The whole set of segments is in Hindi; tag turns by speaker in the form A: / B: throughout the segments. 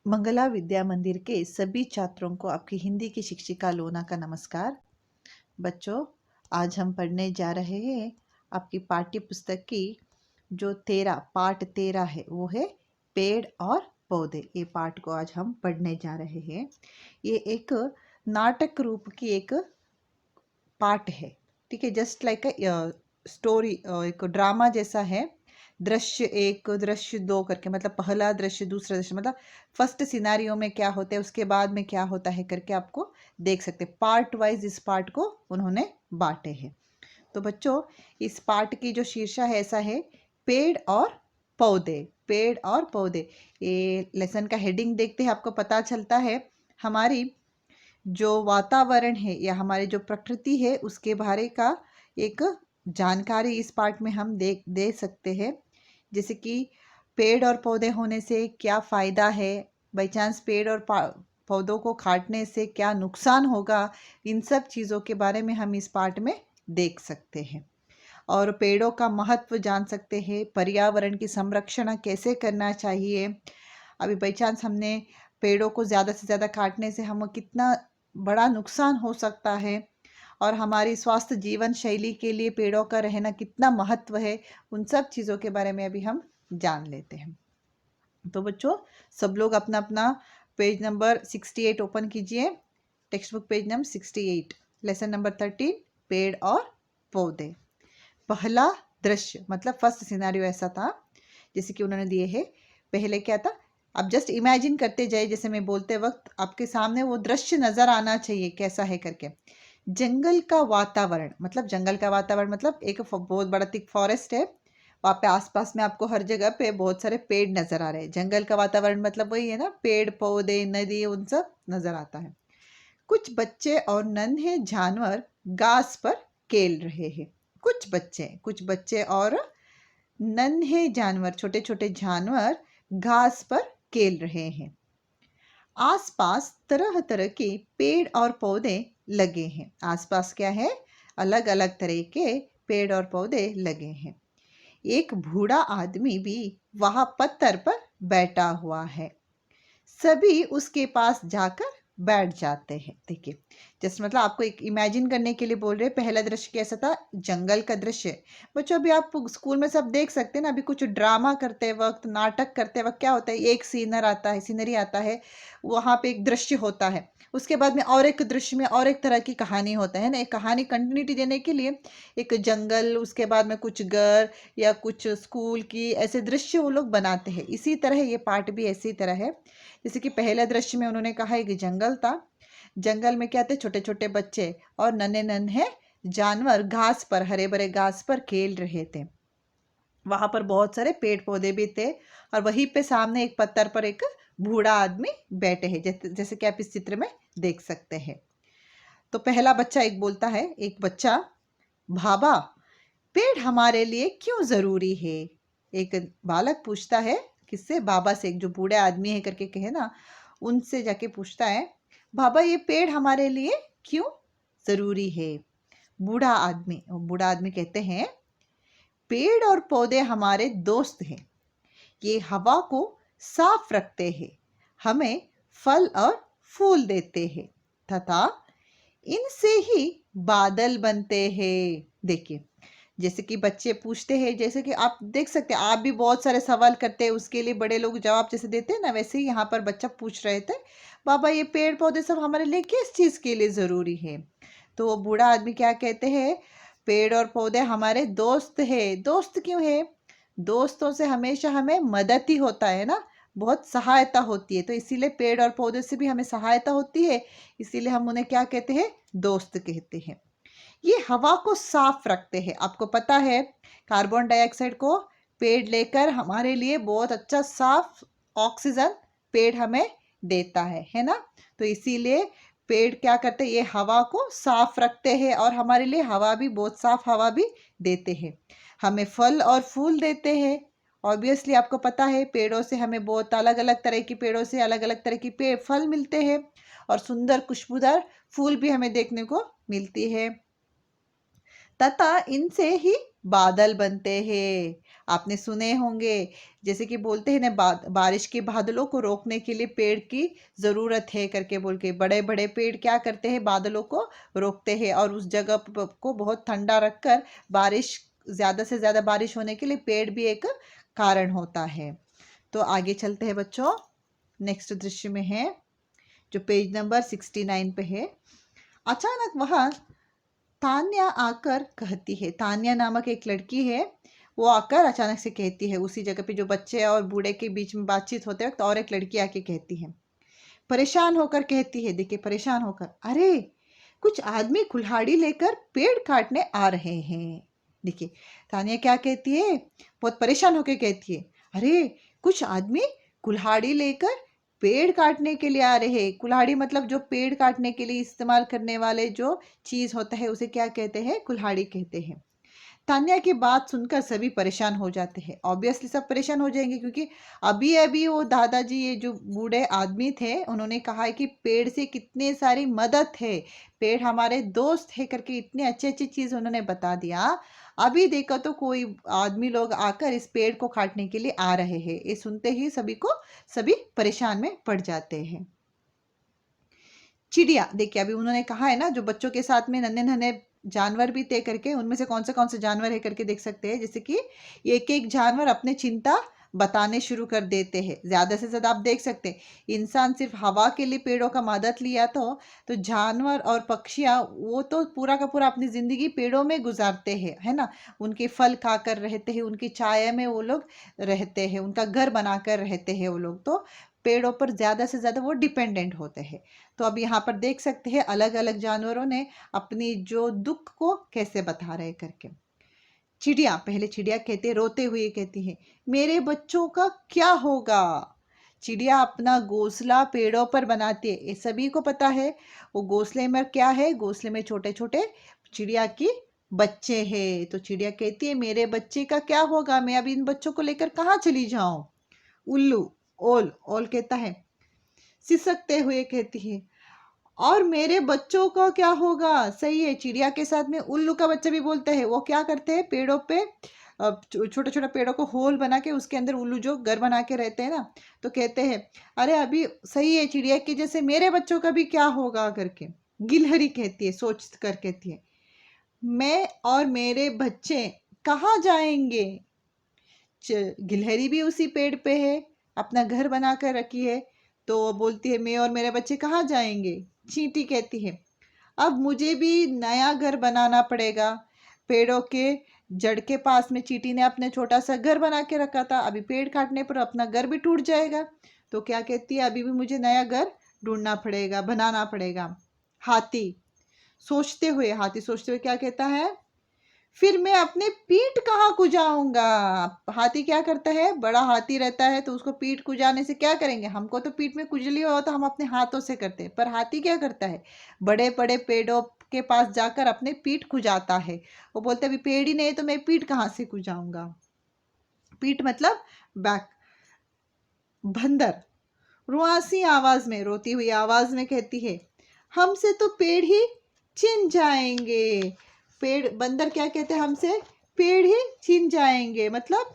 A: मंगला विद्या मंदिर के सभी छात्रों को आपकी हिंदी की शिक्षिका लोना का नमस्कार। बच्चों, आज हम पढ़ने जा रहे हैं आपकी पाठ्य पुस्तक की जो पाठ 13 है, वो है पेड़ और पौधे। ये पाठ को आज हम पढ़ने जा रहे हैं। ये एक नाटक रूप की एक पाठ है, ठीक है। जस्ट लाइक अ स्टोरी, एक ड्रामा जैसा है। दृश्य एक, दृश्य दो करके, मतलब पहला दृश्य, दूसरा दृश्य, मतलब फर्स्ट सिनारियो में क्या होता है, उसके बाद में क्या होता है करके आपको देख सकते हैं। पार्ट वाइज इस पार्ट को उन्होंने बांटे हैं। तो बच्चों, इस पाठ की जो शीर्षक है ऐसा है, पेड़ और पौधे। पेड़ और पौधे, ये लेसन का हेडिंग देखते हैं आपको पता चलता है हमारी जो वातावरण है या हमारी जो प्रकृति है उसके बारे का एक जानकारी इस पाठ में हम दे सकते हैं। जैसे कि पेड़ और पौधे होने से क्या फ़ायदा है, बाई चांस पेड़ और पौधों को काटने से क्या नुकसान होगा, इन सब चीज़ों के बारे में हम इस पाठ में देख सकते हैं। और पेड़ों का महत्व जान सकते हैं, पर्यावरण की संरक्षण कैसे करना चाहिए। अभी बाई चांस हमने पेड़ों को ज़्यादा से ज़्यादा काटने से हम कितना बड़ा नुकसान हो सकता है, और हमारी स्वास्थ्य जीवन शैली के लिए पेड़ों का रहना कितना महत्व है, उन सब चीज़ों के बारे में अभी हम जान लेते हैं। तो बच्चों, सब लोग अपना अपना पेज नंबर 68 ओपन कीजिए। Text book page number 68, lesson number 13, पेड़ और पौधे। पहला दृश्य मतलब फर्स्ट सिनेरियो ऐसा था, जैसे कि उन्होंने दिए है। पहले क्या था, आप जस्ट इमेजिन करते जाए, जैसे मैं बोलते वक्त आपके सामने वो दृश्य नजर आना चाहिए कैसा है करके। जंगल का वातावरण, मतलब जंगल का वातावरण मतलब एक बहुत बड़ा थिक फॉरेस्ट है, वहाँ पे आसपास में आपको हर जगह पे बहुत सारे पेड़ नजर आ रहे हैं। जंगल का वातावरण मतलब वही है ना, पेड़ पौधे नदी उन सब नजर आता है। कुछ बच्चे और नन्हे जानवर घास पर खेल रहे हैं। कुछ बच्चे और नन्हे जानवर, छोटे छोटे जानवर घास पर खेल रहे हैं। आसपास तरह तरह के पेड़ और पौधे लगे हैं। आसपास क्या है, अलग अलग तरह के पेड़ और पौधे लगे हैं। एक बूढ़ा आदमी भी वहां पत्थर पर बैठा हुआ है। सभी उसके पास जाकर बैठ जाते हैं। देखिए, जैसे मतलब आपको एक इमेजिन करने के लिए बोल रहे हैं। पहला दृश्य कैसा था, जंगल का दृश्य। बच्चों, अभी आप स्कूल में सब देख सकते हैं ना, अभी कुछ ड्रामा करते वक्त, नाटक करते वक्त क्या होता है, एक सीनरी आता है, वहां पे एक दृश्य होता है, उसके बाद में और एक दृश्य में और एक तरह की कहानी होता है ना। एक कहानी कंटिन्यूटी देने के लिए एक जंगल, उसके बाद में कुछ घर या कुछ स्कूल की ऐसे दृश्य वो लोग बनाते हैं। इसी तरह ये पाठ भी ऐसी तरह है। जैसे कि पहले दृश्य में उन्होंने कहा है कि जंगल था। जंगल में क्या थे, छोटे छोटे बच्चे और नन्हे नन्हे जानवर घास पर, हरे भरे घास पर खेल रहे थे। वहां पर बहुत सारे पेड़ पौधे भी थे, और वहीं पे सामने एक पत्थर पर एक बूढ़ा आदमी बैठे हैं, जैसे कि आप इस चित्र में देख सकते हैं। तो पहला बच्चा एक बोलता है, एक बच्चा, भाभा, पेड़ हमारे लिए क्यों जरूरी है। एक बालक पूछता है, किससे, बाबा से, एक जो बूढ़े आदमी है करके कहे ना, उनसे जाके पूछता है, बाबा ये पेड़ हमारे लिए क्यों जरूरी है। बूढ़ा आदमी कहते हैं, पेड़ और पौधे हमारे दोस्त हैं। ये हवा को साफ रखते हैं, हमें फल और फूल देते हैं, तथा इनसे ही बादल बनते हैं। देखिए, जैसे कि बच्चे पूछते हैं, जैसे कि आप देख सकते हैं, आप भी बहुत सारे सवाल करते हैं, उसके लिए बड़े लोग जवाब जैसे देते हैं ना, वैसे ही यहाँ पर बच्चा पूछ रहे थे, बाबा ये पेड़ पौधे सब हमारे लिए किस चीज के लिए जरूरी है। तो वो बूढ़ा आदमी क्या कहते हैं, पेड़ और पौधे हमारे दोस्त है। दोस्त क्यों है, दोस्तों से हमेशा हमें मदद ही होता है ना, बहुत सहायता होती है। तो इसीलिए पेड़ और पौधे से भी हमें सहायता होती है, इसीलिए हम उन्हें क्या कहते हैं, दोस्त कहते हैं। ये हवा को साफ रखते हैं। आपको पता है, कार्बन डाइऑक्साइड को पेड़ लेकर हमारे लिए बहुत अच्छा साफ ऑक्सीजन पेड़ हमें देता है ना। तो इसीलिए पेड़ क्या करते हैं, ये हवा को साफ रखते हैं, और हमारे लिए हवा भी, बहुत साफ हवा भी देते हैं। हमें फल और फूल देते हैं। ऑब्वियसली आपको पता है, पेड़ों से हमें बहुत अलग अलग तरह की, पेड़ों से अलग अलग तरह की फल मिलते हैं, और सुंदर खुशबूदार फूल भी हमें देखने को मिलती है, तथा इनसे ही बादल बनते हैं। आपने सुने होंगे, जैसे कि बोलते हैं ना, बारिश के बादलों को रोकने के लिए पेड़ की ज़रूरत है करके बोल के बड़े बड़े पेड़ क्या करते हैं, बादलों को रोकते हैं और उस जगह को बहुत ठंडा रखकर बारिश, ज़्यादा से ज़्यादा बारिश होने के लिए पेड़ भी एक कारण होता है। तो आगे चलते हैं बच्चों, नेक्स्ट दृश्य में है जो पेज नंबर 69 पे है। अचानक वह तान्या आकर कहती है, तान्या नामक एक लड़की है, वो आकर अचानक से कहती है, उसी जगह पे जो बच्चे और बूढ़े के बीच में बातचीत होते वक्त और एक लड़की आके कहती है, परेशान होकर कहती है, देखिए परेशान होकर, अरे कुछ आदमी कुल्हाड़ी लेकर पेड़ काटने आ रहे हैं। देखिए तानिया क्या कहती है, बहुत परेशान होकर कहती है, अरे कुछ आदमी कुल्हाड़ी लेकर पेड़ काटने के लिए आ रहे हैं। कुल्हाड़ी मतलब जो पेड़ काटने के लिए इस्तेमाल करने वाले जो चीज होता है उसे क्या कहते हैं, कुल्हाड़ी कहते हैं। तान्या की बात सुनकर सभी परेशान हो जाते हैं। ऑब्वियसली सब परेशान हो जाएंगे, क्योंकि अभी अभी वो दादाजी, ये जो बूढ़े आदमी थे, उन्होंने कहा है कि पेड़ से कितने सारी मदद है, पेड़ हमारे दोस्त है करके इतने अच्छे अच्छे चीज उन्होंने बता दिया। अभी देखो तो कोई आदमी लोग आकर इस पेड़ को काटने के लिए आ रहे हैं। ये सुनते ही सभी परेशान में पड़ जाते हैं। चिड़िया, देखिए अभी उन्होंने कहा है ना, जो बच्चों के साथ में नन्हे नन्हे जानवर भी तय करके उनमें से कौन से जानवर है करके देख सकते हैं। जैसे कि एक एक जानवर अपने चिंता बताने शुरू कर देते हैं। ज्यादा से ज्यादा आप देख सकते हैं, इंसान सिर्फ हवा के लिए पेड़ों का मदद लिया तो जानवर और पक्षियां वो तो पूरा का पूरा अपनी जिंदगी पेड़ों में गुजारते हैं, है ना। उनके फल खाकर रहते हैं, उनकी छाया में वो लोग रहते हैं, उनका घर बनाकर रहते हैं वो लोग, तो पेड़ों पर ज्यादा से ज्यादा वो डिपेंडेंट होते हैं। तो अब यहाँ पर देख सकते हैं अलग अलग जानवरों ने अपनी जो दुख को कैसे बता रहे करके। चिड़िया, पहले चिड़िया कहते, रोते हुए कहती है, मेरे बच्चों का क्या होगा। चिड़िया अपना घोंसला पेड़ों पर बनाती है, ये सभी को पता है। वो घोंसले में क्या है, घोंसले में छोटे छोटे चिड़िया की बच्चे हैं। तो चिड़िया कहती है, मेरे बच्चे का क्या होगा, मैं अब इन बच्चों को लेकर कहाँ चली जाऊं। उल्लू, ओल ओल कहता है, सिसकते हुए कहती है, और मेरे बच्चों का क्या होगा। सही है, चिड़िया के साथ में उल्लू का बच्चा भी बोलता है। वो क्या करते हैं, पेड़ों पे छोटे छोटे पेड़ों को होल बना के उसके अंदर उल्लू जो घर बना के रहते हैं ना, तो कहते हैं, अरे अभी सही है, चिड़िया की जैसे मेरे बच्चों का भी क्या होगा करके। गिलहरी कहती है, सोच कर कहती है, मैं और मेरे बच्चे कहाँ जाएंगे। गिलहरी भी उसी पेड़ पे है, अपना घर बना कर रखी है, तो वो बोलती है, मैं और मेरे बच्चे कहाँ जाएंगे। चींटी कहती है, अब मुझे भी नया घर बनाना पड़ेगा। पेड़ों के जड़ के पास में चींटी ने अपने छोटा सा घर बना के रखा था, अभी पेड़ काटने पर अपना घर भी टूट जाएगा। तो क्या कहती है, अभी भी मुझे नया घर ढूंढना पड़ेगा, बनाना पड़ेगा। हाथी, हाथी सोचते हुए क्या कहता है, फिर मैं अपने पीठ कहाँ कुजाऊंगा। हाथी क्या करता है, बड़ा हाथी रहता है तो उसको पीठ कुजाने से क्या करेंगे, हमको तो पीठ में कुजली हो तो हम अपने हाथों से करते हैं, पर हाथी क्या करता है, बड़े बड़े पेड़ों के पास जाकर अपने पीठ कुजाता है। वो बोलते अभी पेड़ ही नहीं तो मैं पीठ कहाँ से कुजाऊंगा। पीठ मतलब बैक। बंदर रुआसी आवाज में, रोती हुई आवाज में कहती है, हमसे तो पेड़ ही छिन जाएंगे। बंदर क्या कहते हैं, हमसे पेड़ ही छिन जाएंगे, मतलब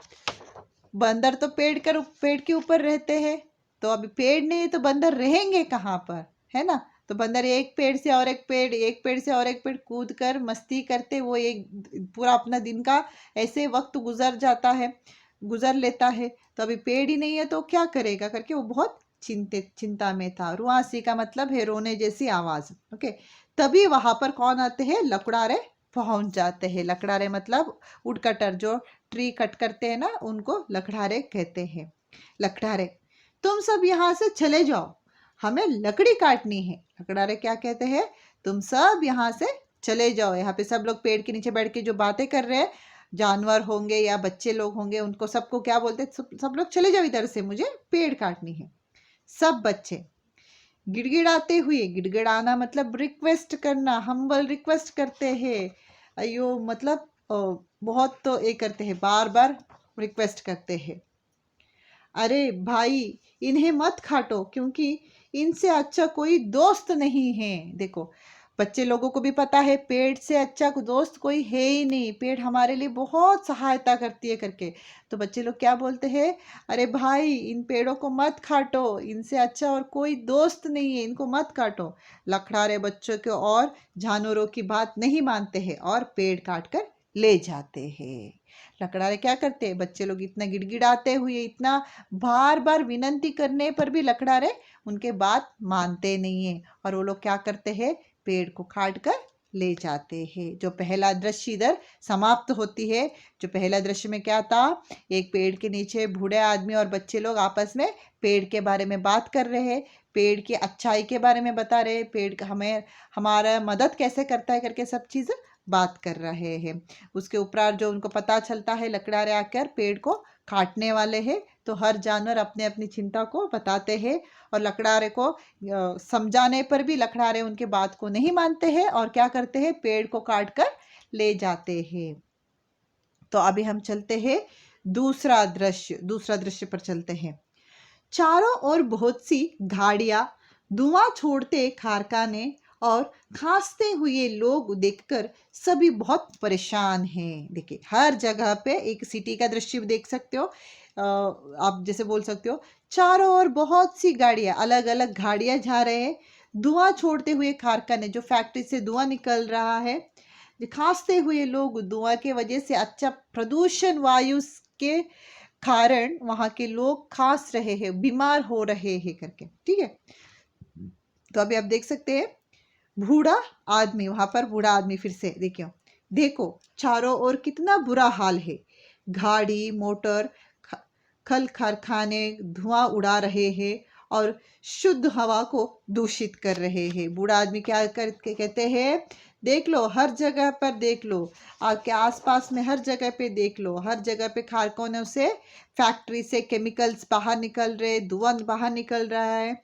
A: बंदर तो पेड़ के ऊपर रहते हैं, तो अभी पेड़ नहीं तो बंदर रहेंगे कहाँ पर, है ना। तो बंदर एक पेड़ से और एक पेड़, एक पेड़ से और एक पेड़ कूद कर मस्ती करते, वो एक पूरा अपना दिन का ऐसे वक्त गुजर लेता है। तो अभी पेड़ ही नहीं है तो क्या करेगा करके वो बहुत चिंता में था। रुआसी का मतलब है रोने जैसी आवाज। ओके, तभी वहां पर कौन आते हैं, लकड़ारे पहुंच जाते हैं। लकड़ारे मतलब वुडकटर, जो ट्री कट करते हैं ना, उनको लकड़ारे कहते हैं। लकड़ारे, तुम सब यहाँ से चले जाओ, हमें लकड़ी काटनी है। लकड़ारे क्या कहते हैं, तुम सब यहाँ से चले जाओ। यहाँ पे सब लोग पेड़ के नीचे बैठ के जो बातें कर रहे हैं, जानवर होंगे या बच्चे लोग होंगे, उनको सबको क्या बोलते हैं, सब लोग चले जाओ इधर से, मुझे पेड़ काटनी है। सब बच्चे गिड़गिड़ाते हुए, गिड़गिड़ाना मतलब रिक्वेस्ट करना, हम्बल रिक्वेस्ट करते हैं। अयो मतलब बहुत तो ये करते हैं, बार बार रिक्वेस्ट करते हैं, अरे भाई इन्हें मत काटो, क्योंकि इनसे अच्छा कोई दोस्त नहीं है। देखो बच्चे लोगों को भी पता है पेड़ से अच्छा दोस्त कोई है ही नहीं, पेड़ हमारे लिए बहुत सहायता करती है करके। तो बच्चे लोग क्या बोलते हैं, अरे भाई इन पेड़ों को मत काटो, इनसे अच्छा और कोई दोस्त नहीं है, इनको मत काटो। लखड़ारे बच्चों के और जानवरों की बात नहीं मानते हैं और पेड़ काट कर ले जाते हैं। लकड़ारे क्या करते हैं, बच्चे लोग इतना गिड़गिड़ाते हुए, इतना बार बार विनती करने पर भी लकड़ारे उनके बात मानते नहीं है और वो लोग क्या करते हैं, पेड़ को काट कर ले जाते हैं। जो पहला दृश्य इधर समाप्त होती है। जो पहला दृश्य में क्या था, एक पेड़ के नीचे बूढ़े आदमी और बच्चे लोग आपस में पेड़ के बारे में बात कर रहे हैं, पेड़ की अच्छाई के बारे में बता रहे हैं, पेड़ हमें हमारा मदद कैसे करता है करके सब चीज़ बात कर रहे हैं। उसके उपरांत जो उनको पता चलता है लकड़ारे आकर पेड़ को काटने वाले हैं, तो हर जानवर अपने अपनी चिंता को बताते हैं और लकड़ारे को समझाने पर भी लकड़ारे उनके बात को नहीं मानते हैं और क्या करते हैं, पेड़ को काट कर ले जाते हैं। तो अभी हम चलते हैं दूसरा दृश्य पर चलते हैं। चारों ओर बहुत सी गाड़ियां, धुआं छोड़ते कारखाने और खांसते हुए लोग देखकर सभी बहुत परेशान हैं। देखिए हर जगह पे एक सिटी का दृश्य देख सकते हो। आप जैसे बोल सकते हो चारों ओर बहुत सी गाड़ियां, अलग अलग गाड़ियां जा रहे हैं, धुआं छोड़ते हुए कारखाने, जो फैक्ट्री से धुआं निकल रहा है, खांसते हुए लोग, धुआं के वजह से अच्छा प्रदूषण वायु के कारण वहां के लोग खांस रहे हैं, बीमार हो रहे हैं करके। ठीक है, तो अभी आप देख सकते हैं बूढ़ा आदमी, वहां पर बूढ़ा आदमी, फिर से देखियो, देखो चारों ओर कितना बुरा हाल है, गाड़ी मोटर खल कारखाने धुआं उड़ा रहे हैं और शुद्ध हवा को दूषित कर रहे हैं। बूढ़ा आदमी क्या करके कहते हैं, देख लो हर जगह पर देख लो, आपके आसपास में हर जगह पे देख लो, हर जगह पे कारखानों से, फैक्ट्री से केमिकल्स बाहर निकल रहे, धुआं बाहर निकल रहा है,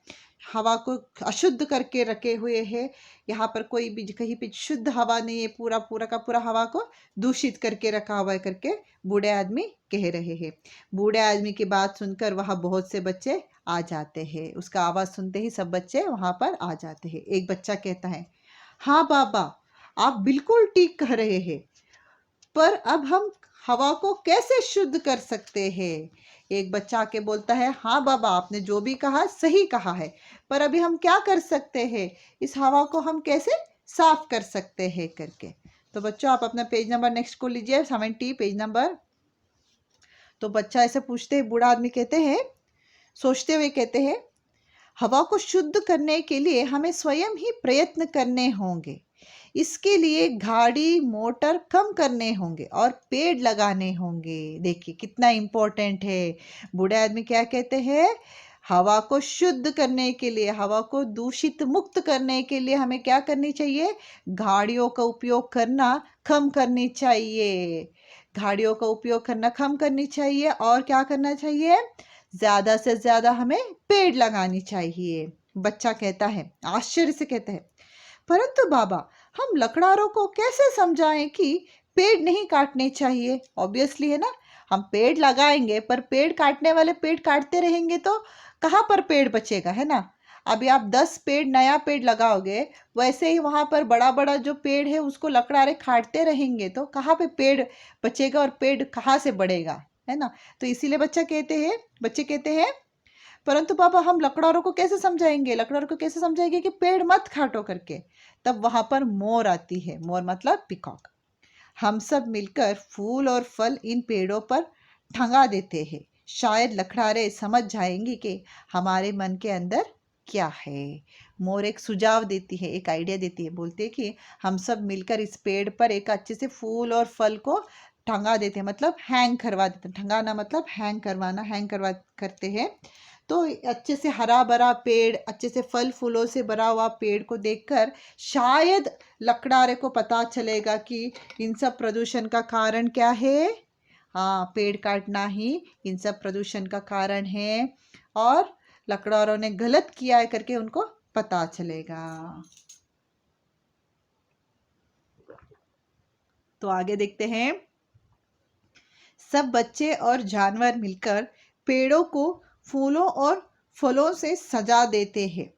A: हवा को अशुद्ध करके रखे हुए हैं। यहाँ पर कोई भी कहीं पे शुद्ध हवा नहीं है, पूरा पूरा का पूरा हवा को दूषित करके रखा हुआ है करके बूढ़े आदमी कह रहे हैं। बूढ़े आदमी की बात सुनकर वहाँ बहुत से बच्चे आ जाते हैं, उसका आवाज सुनते ही सब बच्चे वहां पर आ जाते हैं। एक बच्चा कहता है, हाँ बाबा आप बिल्कुल ठीक कह रहे हैं, पर अब हम हवा को कैसे शुद्ध कर सकते हैं। एक बच्चा आके बोलता है, हाँ बाबा आपने जो भी कहा सही कहा है, पर अभी हम क्या कर सकते हैं, इस हवा को हम कैसे साफ कर सकते हैं करके। तो बच्चों आप अपना पेज नंबर नेक्स्ट को लीजिए, 70 पेज नंबर। तो बच्चा ऐसे पूछते हैं, बूढ़ा आदमी कहते हैं, सोचते हुए कहते हैं, हवा को शुद्ध करने के लिए हमें स्वयं ही प्रयत्न करने होंगे। इसके लिए गाड़ी मोटर कम करने होंगे और पेड़ लगाने होंगे। देखिए कितना इंपॉर्टेंट है। बूढ़े आदमी क्या कहते हैं, हवा को शुद्ध करने के लिए, हवा को दूषित मुक्त करने के लिए हमें क्या करनी चाहिए, गाड़ियों का उपयोग करना कम करनी चाहिए। गाड़ियों का उपयोग करना कम करनी चाहिए और क्या करना चाहिए, ज्यादा से ज्यादा हमें पेड़ लगानी चाहिए। बच्चा कहता है, आश्चर्य से कहता है, परंतु बाबा हम लकड़हारों को कैसे समझाएं कि पेड़ नहीं काटने चाहिए। ऑब्वियसली है ना, हम पेड़ लगाएंगे पर पेड़ काटने वाले पेड़ काटते रहेंगे तो कहाँ पर पेड़ बचेगा, है ना। अभी आप 10 पेड़ नया पेड़ लगाओगे, वैसे ही वहां पर बड़ा बड़ा जो पेड़ है उसको लकड़हारे काटते रहेंगे तो कहाँ पे पेड़ बचेगा और पेड़ कहाँ से बढ़ेगा, है ना। तो इसीलिए बच्चे कहते हैं, परंतु पापा हम लकड़हारों को कैसे समझाएंगे, लकड़हारों को कैसे समझाएंगे कि पेड़ मत काटो करके। तब वहां पर मोर आती है, मोर मतलब पिकॉक। हम सब मिलकर फूल और फल इन पेड़ों पर टंगा देते हैं, शायद लकड़हारे समझ जाएंगे कि हमारे मन के अंदर क्या है। मोर एक सुझाव देती है, एक आइडिया देती है, बोलती है कि हम सब मिलकर इस पेड़ पर एक अच्छे से फूल और फल को टंगा देते हैं, मतलब हैंग करवा देते हैं। टंगाना मतलब हैंग करवाना, हैंग करवा करते हैं। तो अच्छे से हरा भरा पेड़, अच्छे से फल फूलों से भरा हुआ पेड़ को देखकर शायद लकड़हारे को पता चलेगा कि इन सब प्रदूषण का कारण क्या है। हाँ, पेड़ काटना ही इन सब प्रदूषण का कारण है और लकड़हारों ने गलत किया है करके उनको पता चलेगा। तो आगे देखते हैं। सब बच्चे और जानवर मिलकर पेड़ों को फूलों और फलों से सजा देते हैं।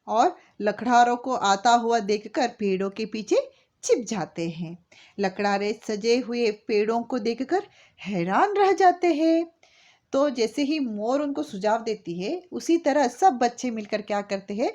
A: और लकड़हारों को आता हुआ देखकर पेड़ों के पीछे छिप जाते हैं। लकड़हारे सजे हुए पेड़ों को देखकर हैरान रह जाते हैं। तो जैसे ही मोर उनको सुझाव देती है, उसी तरह सब बच्चे मिलकर क्या करते हैं,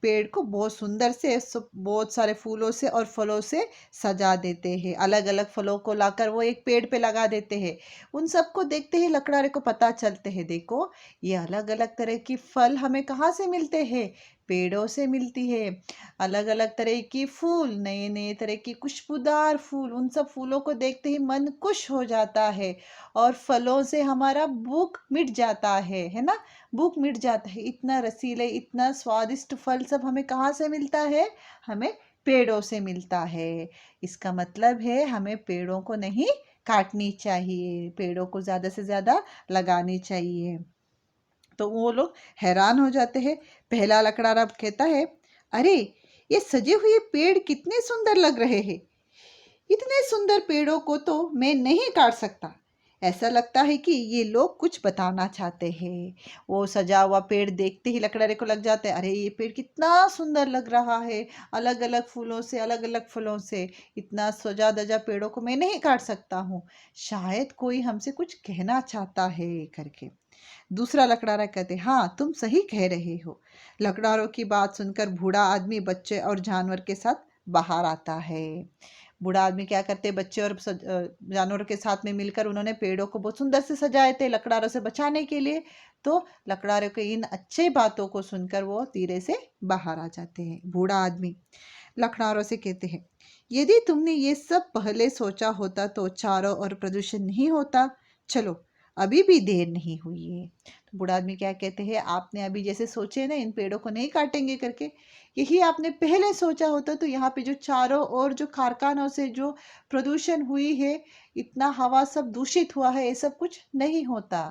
A: पेड़ को बहुत सुंदर से बहुत सारे फूलों से और फलों से सजा देते हैं। अलग अलग फलों को लाकर वो एक पेड़ पे लगा देते हैं। उन सबको देखते ही लकड़हारे को पता चलते हैं, देखो ये अलग अलग तरह की फल हमें कहाँ से मिलते हैं, पेड़ों से मिलती है। अलग अलग तरह की फूल, नए नए तरह की खुशबूदार फूल, उन सब फूलों को देखते ही मन खुश हो जाता है। और फलों से हमारा भूख मिट जाता है ना, भूख मिट जाता है। इतना रसीले, इतना स्वादिष्ट फल सब हमें कहाँ से मिलता है, हमें पेड़ों से मिलता है। इसका मतलब है हमें पेड़ों को नहीं काटनी चाहिए, पेड़ों को ज़्यादा से ज़्यादा लगानी चाहिए। तो वो लोग हैरान हो जाते हैं। पहला लकड़हारा कहता है, अरे ये सजे हुए पेड़ कितने सुंदर लग रहे हैं, इतने सुंदर पेड़ों को तो मैं नहीं काट सकता। ऐसा लगता है कि ये लोग कुछ बताना चाहते हैं। वो सजा हुआ पेड़ देखते ही लकड़हारे को लग जाता है, अरे ये पेड़ कितना सुंदर लग रहा है, अलग अलग फूलों से, अलग अलग फलों से, इतना सजा धजा पेड़ों को मैं नहीं काट सकता हूँ, शायद कोई हमसे कुछ कहना चाहता है करके। दूसरा लकड़हारा कहते, हाँ तुम सही कह रहे हो। लकड़हारों की बात सुनकर बूढ़ा आदमी बच्चे और जानवर के साथ बाहर आता है। बूढ़ा आदमी क्या करते, बच्चे और जानवरों के साथ में मिलकर उन्होंने पेड़ों को बहुत सुंदर से सजाए थे लकड़हारों से बचाने के लिए। तो लकड़हारों के इन अच्छे बातों को सुनकर वो धीरे से बाहर आ जाते हैं। बूढ़ा आदमी लकड़हारों से कहते हैं, यदि तुमने ये सब पहले सोचा होता तो चारों ओर प्रदूषण नहीं होता। चलो अभी भी देर नहीं हुई है। तो बूढ़ा आदमी क्या कहते हैं, आपने अभी जैसे सोचे ना इन पेड़ों को नहीं काटेंगे करके, यही आपने पहले सोचा होता तो यहाँ पे जो चारों ओर जो कारखानों से जो प्रदूषण हुई है, इतना हवा सब दूषित हुआ है, ये सब कुछ नहीं होता।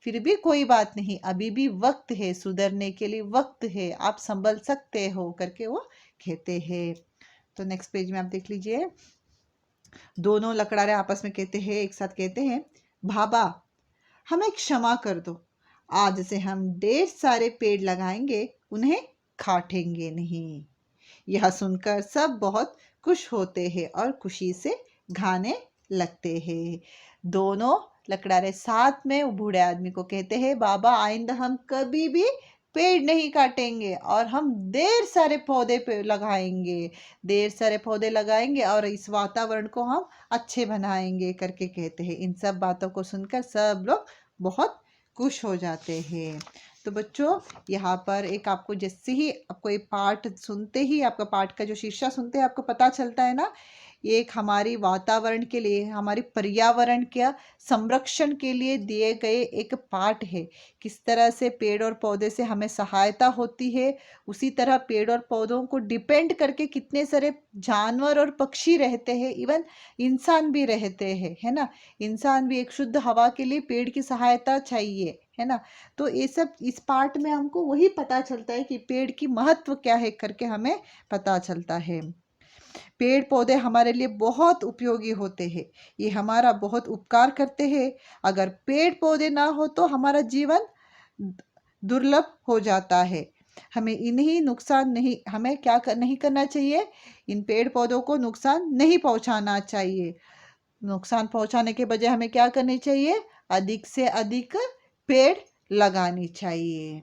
A: फिर भी कोई बात नहीं, अभी भी वक्त है, सुधरने के लिए वक्त है, आप संभल सकते हो करके वो कहते हैं। तो नेक्स्ट पेज में आप देख लीजिए, दोनों लकड़हारे आपस में कहते हैं, एक साथ कहते हैं, बाबा हमें क्षमा कर दो, आज से हम ढेर सारे पेड़ लगाएंगे, उन्हें काटेंगे नहीं। यह सुनकर सब बहुत खुश होते हैं और खुशी से गाने लगते हैं। दोनों लकड़हारे साथ में वो बूढ़े आदमी को कहते हैं, बाबा आइंदा हम कभी भी पेड़ नहीं काटेंगे और हम ढेर सारे पौधे पे लगाएंगे, ढेर सारे पौधे लगाएंगे और इस वातावरण को हम अच्छे बनाएंगे करके कहते हैं। इन सब बातों को सुनकर सब लोग बहुत खुश हो जाते हैं। तो बच्चों यहाँ पर एक आपको जैसे ही आपको ये पाठ सुनते ही, आपका पाठ का जो शीर्षक सुनते ही आपको पता चलता है ना, ये एक हमारी वातावरण के लिए, हमारी पर्यावरण के संरक्षण के लिए दिए गए एक पाठ है। किस तरह से पेड़ और पौधे से हमें सहायता होती है, उसी तरह पेड़ और पौधों को डिपेंड करके कितने सारे जानवर और पक्षी रहते हैं, इवन इंसान भी रहते हैं, है ना। इंसान भी एक शुद्ध हवा के लिए पेड़ की सहायता चाहिए, है ना। तो ये सब इस पार्ट में हमको वही पता चलता है कि पेड़ की महत्व क्या है करके हमें पता चलता है। पेड़ पौधे हमारे लिए बहुत उपयोगी होते हैं, ये हमारा बहुत उपकार करते हैं। अगर पेड़ पौधे ना हो तो हमारा जीवन दुर्लभ हो जाता है। हमें इन्हीं नुकसान नहीं, हमें क्या नहीं करना चाहिए, इन पेड़ पौधों को नुकसान नहीं पहुंचाना चाहिए। नुकसान पहुंचाने के बजाय हमें क्या करनी चाहिए, अधिक से अधिक पेड़ लगानी चाहिए।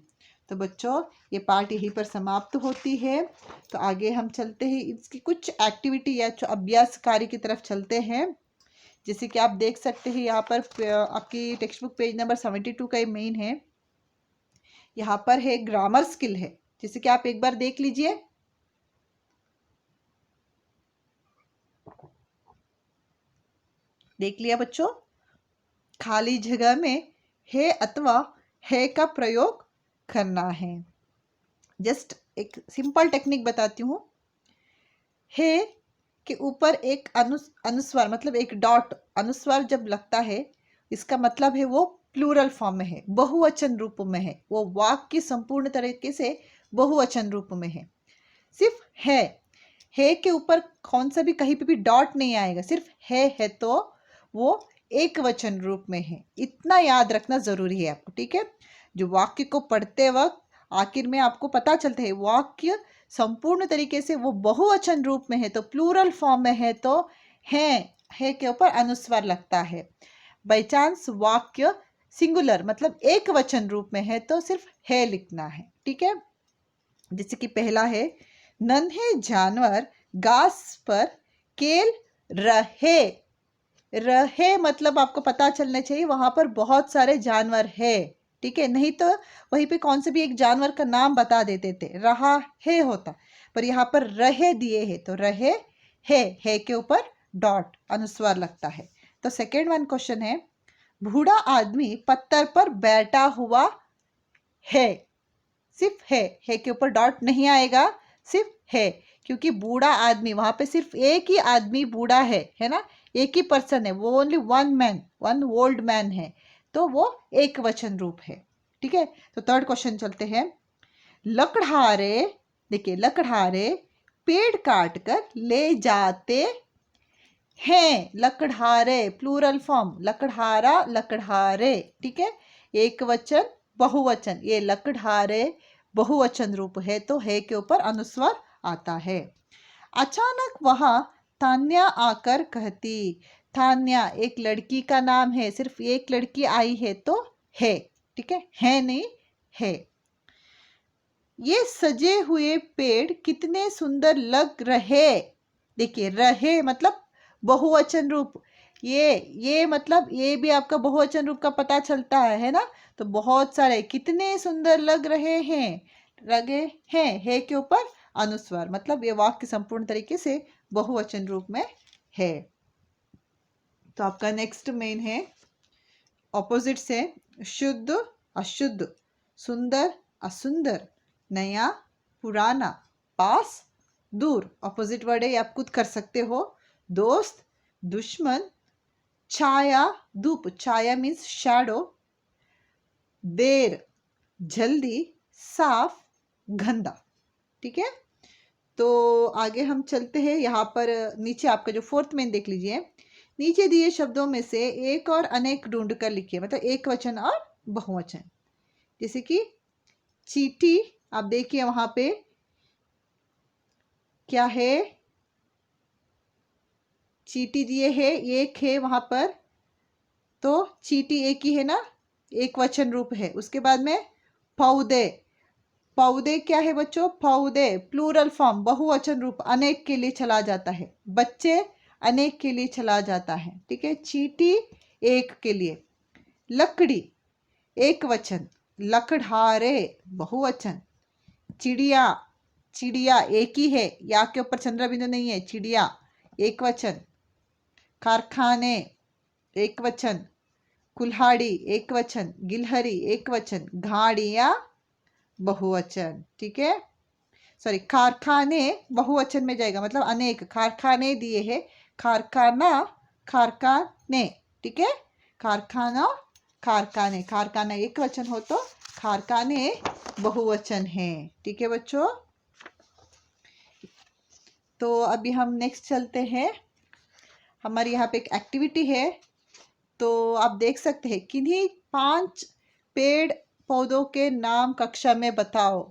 A: तो बच्चों ये पार्ट यहीं पर समाप्त होती है। तो आगे हम चलते हैं, इसकी कुछ एक्टिविटी या अभ्यास कार्य की तरफ चलते हैं। जैसे कि आप देख सकते हैं यहाँ पर आपकी टेक्स्ट बुक पेज नंबर 72 का मेन है। यहाँ पर है ग्रामर स्किल है, जैसे कि आप एक बार देख लीजिए। देख लिया बच्चों, खाली जगह में है अथवा है का प्रयोग करना है। जस्ट एक सिंपल टेक्निक बताती हूँ। है के ऊपर एक अनुस्वार मतलब एक डॉट अनुस्वार जब लगता है, इसका मतलब है वो प्लूरल फॉर्म में है, बहुवचन रूप में है, वो वाक्य संपूर्ण तरीके से बहुवचन रूप में है। सिर्फ है के ऊपर कौन सा भी कहीं पे भी डॉट नहीं आएगा, सिर्फ है तो वो एक वचन रूप में है। इतना याद रखना जरूरी है आपको, ठीक है। जो वाक्य को पढ़ते वक्त आखिर में आपको पता चलता है वाक्य संपूर्ण तरीके से वो बहुवचन रूप में है तो प्लूरल फॉर्म में है तो है के ऊपर अनुस्वार लगता है। बाई चांस वाक्य सिंगुलर मतलब एक वचन रूप में है तो सिर्फ है लिखना है। ठीक है, जैसे कि पहला है, नन्हे जानवर घास पर खेल रहे। रहे मतलब आपको पता चलना चाहिए वहां पर बहुत सारे जानवर है। ठीक है, नहीं तो वहीं पे कौन से भी एक जानवर का नाम बता देते थे, रहा है होता, पर यहाँ पर रहे दिए है तो रहे है के ऊपर डॉट अनुस्वार लगता है। तो सेकेंड वन क्वेश्चन है, बूढ़ा आदमी पत्थर पर बैठा हुआ है। सिर्फ है के ऊपर डॉट नहीं आएगा, सिर्फ है, क्योंकि बूढ़ा आदमी वहां पे सिर्फ एक ही आदमी बूढ़ा है ना, एक ही पर्सन है, वो only one man, one old man है, तो वो एक वचन रूप है। ठीक है, तो थर्ड क्वेश्चन चलते हैं, लकड़हारे, देखिए लकड़हारे पेड़ काट कर ले जाते हैं। लकड़हारे प्लूरल फॉर्म, लकड़हारा लकड़हारे। ठीक है, एक वचन बहुवचन, ये लकड़हारे बहुवचन रूप है तो है के ऊपर अनुस्वार आता है। अचानक वहां तान्या आकर कहती, तान्या एक लड़की का नाम है, सिर्फ एक लड़की आई है तो है। ठीक है नहीं है। ये सजे हुए पेड़ कितने सुंदर लग रहे। देखिए रहे मतलब बहुवचन रूप, ये मतलब ये भी आपका बहुवचन रूप का पता चलता है ना, तो बहुत सारे कितने सुंदर लग रहे हैं, लगे हैं है के ऊपर अनुस्वार, मतलब ये वाक्य संपूर्ण तरीके से बहुवचन रूप में है। तो आपका नेक्स्ट मेन है ऑपोजिट से, शुद्ध अशुद्ध, सुंदर असुंदर, नया पुराना, पास दूर। ऑपोजिट वर्ड है, आप खुद कर सकते हो। दोस्त दुश्मन, छाया धूप, छाया मीन्स शैडो, देर जल्दी, साफ गंदा। ठीक है, तो आगे हम चलते हैं। यहाँ पर नीचे आपका जो फोर्थ मेन देख लीजिए, नीचे दिए शब्दों में से एक और अनेक ढूंढ कर लिखिए, मतलब एक वचन और बहुवचन। जैसे कि चीटी, आप देखिए वहां पे क्या है, चीटी दिए है, एक है वहां पर, तो चीटी एक ही है ना, एक वचन रूप है। उसके बाद में पौधे, पौधे क्या है बच्चों, पौधे प्लूरल फॉर्म बहुवचन रूप, अनेक के लिए चला जाता है। बच्चे अनेक के लिए चला जाता है। ठीक है, चीटी एक के लिए। लकड़ी एक वचन, लकड़हारे बहुवचन। चिड़िया, चिड़िया एक ही है, या के ऊपर चंद्र बिंदु नहीं है, चिड़िया एक वचन। कारखाने एक वचन, कुल्हाड़ी एक वचन, गिलहरी एक वचन, गाड़िया बहुवचन। ठीक है, सॉरी कारखाने बहुवचन में जाएगा, मतलब अनेक, कारखाने दिए है, कारखाना कारखाने। ठीक है, कारखाना कारखाने, कारखाना एक वचन हो तो कारखाने बहुवचन है। ठीक है बच्चों, तो अभी हम नेक्स्ट चलते हैं। हमारे यहाँ पे एक एक्टिविटी है, तो आप देख सकते हैं, किन्हीं 5 पेड़ पौधों के नाम कक्षा में बताओ।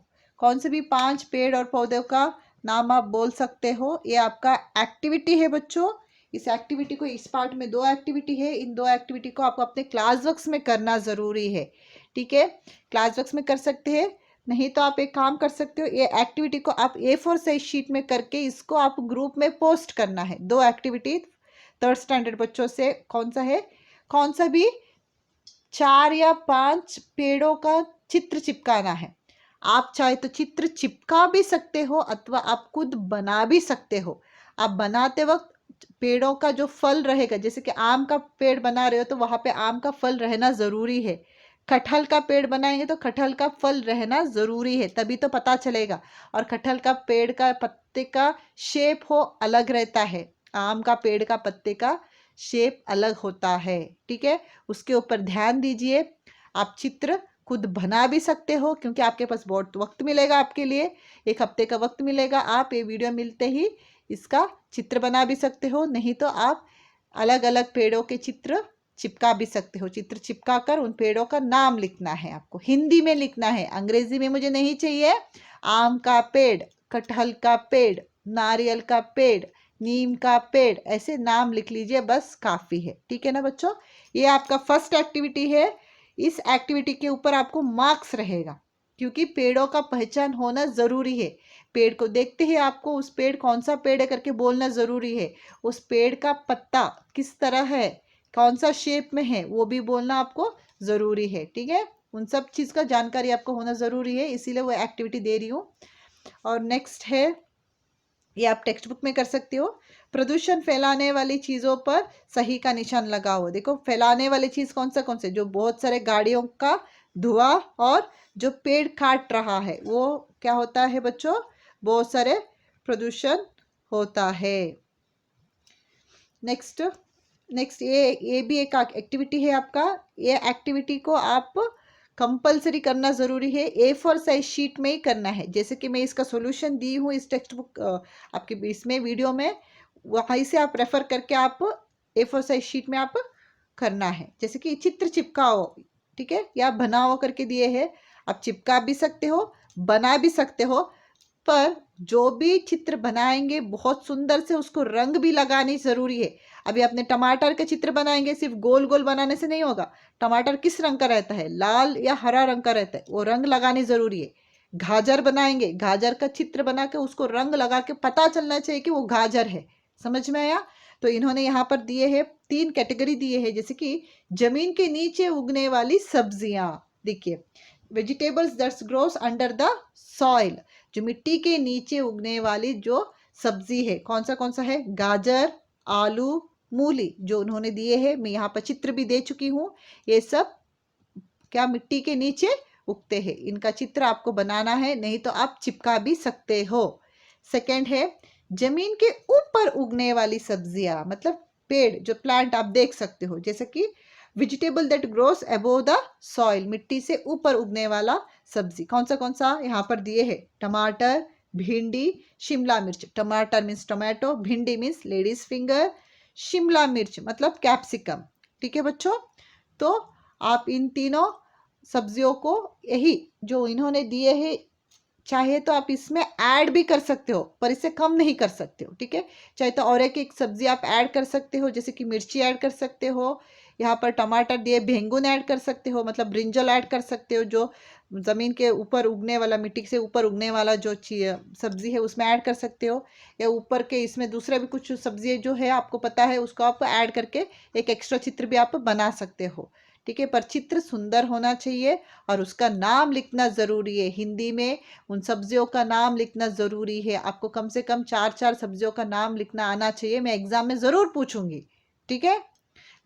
A: कौन से भी 5 पेड़ और पौधों का नाम आप बोल सकते हो। ये आपका एक्टिविटी है बच्चों। इस एक्टिविटी को, इस पार्ट में 2 एक्टिविटी है, इन 2 एक्टिविटी को आपको अपने क्लास वर्क्स में करना ज़रूरी है। ठीक है, क्लास वर्क्स में कर सकते हैं, नहीं तो आप एक काम कर सकते हो, ये एक्टिविटी को आप A4 साइज शीट में करके इसको आप ग्रुप में पोस्ट करना है। 2 एक्टिविटी 3rd स्टैंडर्ड बच्चों से कौन सा है, कौन सा भी 4 या 5 पेड़ों का चित्र चिपकाना है। आप चाहे तो चित्र चिपका भी सकते हो अथवा आप खुद बना भी सकते हो। आप बनाते वक्त पेड़ों का जो फल रहेगा, जैसे कि आम का पेड़ बना रहे हो तो वहां पे आम का फल रहना जरूरी है। कटहल का पेड़ बनाएंगे तो कटहल का फल रहना जरूरी है, तभी तो पता चलेगा। और कटहल का पेड़ का पत्ते का शेप हो अलग रहता है, आम का पेड़ का पत्ते का शेप अलग होता है। ठीक है, उसके ऊपर ध्यान दीजिए। आप चित्र खुद बना भी सकते हो, क्योंकि आपके पास बहुत वक्त मिलेगा, आपके लिए 1 हफ्ते का वक्त मिलेगा। आप ये वीडियो मिलते ही इसका चित्र बना भी सकते हो, नहीं तो आप अलग अलग पेड़ों के चित्र चिपका भी सकते हो। चित्र चिपका कर उन पेड़ों का नाम लिखना है, आपको हिंदी में लिखना है, अंग्रेजी में मुझे नहीं चाहिए। आम का पेड़, कटहल का पेड़, नारियल का पेड़, नीम का पेड़, ऐसे नाम लिख लीजिए, बस काफ़ी है। ठीक है ना बच्चों, ये आपका फर्स्ट एक्टिविटी है। इस एक्टिविटी के ऊपर आपको मार्क्स रहेगा, क्योंकि पेड़ों का पहचान होना ज़रूरी है। पेड़ को देखते ही आपको उस पेड़ कौन सा पेड़ है करके बोलना ज़रूरी है। उस पेड़ का पत्ता किस तरह है, कौन सा शेप में है, वो भी बोलना आपको ज़रूरी है। ठीक है, उन सब चीज़ का जानकारी आपको होना ज़रूरी है, इसीलिए वो एक्टिविटी दे रही हूँ। और नेक्स्ट है, ये आप टेक्स्ट बुक में कर सकते हो। प्रदूषण फैलाने वाली चीज़ों पर सही का निशान लगाओ। देखो, फैलाने वाली चीज़ कौन से, जो बहुत सारे गाड़ियों का धुआं और जो पेड़ काट रहा है, वो क्या होता है बच्चों, बहुत सारे प्रदूषण होता है। नेक्स्ट नेक्स्ट ये भी एक एक्टिविटी है आपका। ये एक्टिविटी को आप कंपलसरी करना ज़रूरी है, A4 साइज शीट में ही करना है। जैसे कि मैं इसका सॉल्यूशन दी हूँ इस टेक्स्ट बुक आपके इसमें वीडियो में, वहीं से आप रेफर करके आप A4 साइज शीट में आप करना है। जैसे कि चित्र चिपकाओ, ठीक है, या बनाओ करके दिए हैं, आप चिपका भी सकते हो, बना भी सकते हो, पर जो भी चित्र बनाएंगे बहुत सुंदर से उसको रंग भी लगानी ज़रूरी है। अभी आपने टमाटर के चित्र बनाएंगे, सिर्फ गोल गोल बनाने से नहीं होगा। टमाटर किस रंग का रहता है, लाल या हरा रंग का रहता है, वो रंग लगानी ज़रूरी है। गाजर बनाएंगे, गाजर का चित्र बना के उसको रंग लगा के पता चलना चाहिए कि वो गाजर है। समझ में आया? तो इन्होंने यहाँ पर दिए हैं 3 कैटेगरी दिए हैं, जैसे कि जमीन के नीचे उगने वाली सब्जियां। देखिए, vegetables that's grows under the soil, जो मिट्टी के नीचे उगने वाली जो सब्जी है, कौन सा है, गाजर, आलू, मूली, जो उन्होंने दिए हैं। मैं यहाँ पर चित्र भी दे चुकी हूँ। ये सब क्या मिट्टी के नीचे उगते हैं, इनका चित्र आपको बनाना है, नहीं तो आप चिपका भी सकते हो। सेकंड है, जमीन के ऊपर उगने वाली सब्जियां, मतलब पेड़, जो प्लांट आप देख सकते हो, जैसे कि vegetable that grows above the soil, मिट्टी से ऊपर उगने वाला सब्जी। कौन सा यहाँ पर दिए है, टमाटर, भिंडी, शिमला मिर्च। टमाटर मीन्स टोमेटो, भिंडी मीन्स लेडीज फिंगर, शिमला मिर्च मतलब कैप्सिकम। ठीक है बच्चों, तो आप इन तीनों सब्जियों को, यही जो इन्होंने दिए हैं, चाहे तो आप इसमें ऐड भी कर सकते हो, पर इसे कम नहीं कर सकते हो। ठीक है, चाहे तो और एक सब्जी आप ऐड कर सकते हो, जैसे कि मिर्ची ऐड कर सकते हो, यहाँ पर टमाटर दिए, बैंगन ऐड कर सकते हो, मतलब ब्रिंजल ऐड कर सकते हो, जो ज़मीन के ऊपर उगने वाला, मिट्टी से ऊपर उगने वाला जो सब्जी है उसमें ऐड कर सकते हो, या ऊपर के इसमें दूसरा भी कुछ सब्जी जो है आपको पता है उसको आप ऐड करके एक एक्स्ट्रा चित्र भी आप बना सकते हो। ठीक है, पर चित्र सुंदर होना चाहिए और उसका नाम लिखना ज़रूरी है। हिंदी में उन सब्जियों का नाम लिखना ज़रूरी है। आपको कम से कम 4 सब्जियों का नाम लिखना आना चाहिए। मैं एग्ज़ाम में ज़रूर पूछूंगी। ठीक है,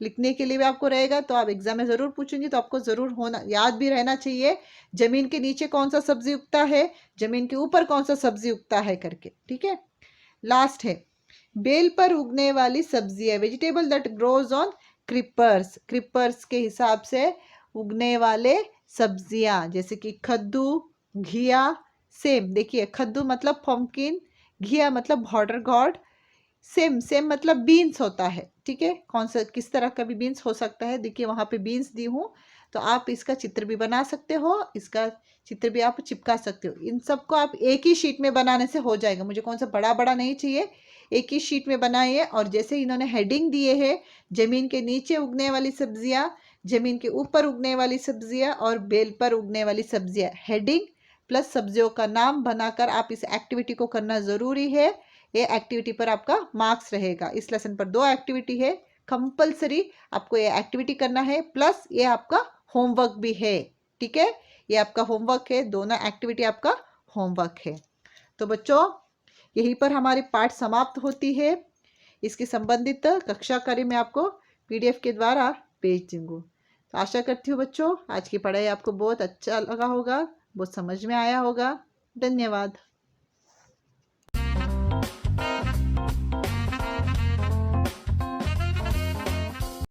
A: लिखने के लिए भी आपको रहेगा, तो आप एग्जाम में ज़रूर पूछूंगी, तो आपको ज़रूर होना, याद भी रहना चाहिए, जमीन के नीचे कौन सा सब्जी उगता है, जमीन के ऊपर कौन सा सब्जी उगता है करके। ठीक है, लास्ट है, बेल पर उगने वाली सब्जी है, vegetable that grows on creepers. Creepers के हिसाब से उगने वाले सब्जियां, जैसे कि कद्दू, घिया, सेम। देखिए, कद्दू मतलब पम्पकिन, घिया मतलब बॉर्डर गॉड, सेम सेम मतलब बीन्स होता है। ठीक है, कौन सा किस तरह का भी बीन्स हो सकता है। देखिए, वहां पे बीन्स दी हूँ, तो आप इसका चित्र भी बना सकते हो, इसका चित्र भी आप चिपका सकते हो। इन सबको आप एक ही शीट में बनाने से हो जाएगा। मुझे कौन सा बड़ा बड़ा नहीं चाहिए, एक ही शीट में बनाइए। और जैसे इन्होंने हेडिंग दिए है, जमीन के नीचे उगने वाली सब्जियां, जमीन के ऊपर उगने वाली सब्जियां और बेल पर उगने वाली सब्जियां, हेडिंग प्लस सब्जियों का नाम बनाकर आप इस एक्टिविटी को करना ज़रूरी है। ये एक्टिविटी पर आपका मार्क्स रहेगा। इस लेसन पर 2 एक्टिविटी है, कंपलसरी आपको ये एक्टिविटी करना है, प्लस ये आपका होमवर्क भी है। ठीक है, ये आपका होमवर्क है, दोनों एक्टिविटी आपका होमवर्क है। तो बच्चों, यहीं पर हमारी पाठ समाप्त होती है। इसके संबंधित कक्षा कार्य मैं आपको PDF के द्वारा भेज दूंगी। तो आशा करती हूँ बच्चों, आज की पढ़ाई आपको बहुत अच्छा लगा होगा, बहुत समझ में आया होगा। धन्यवाद।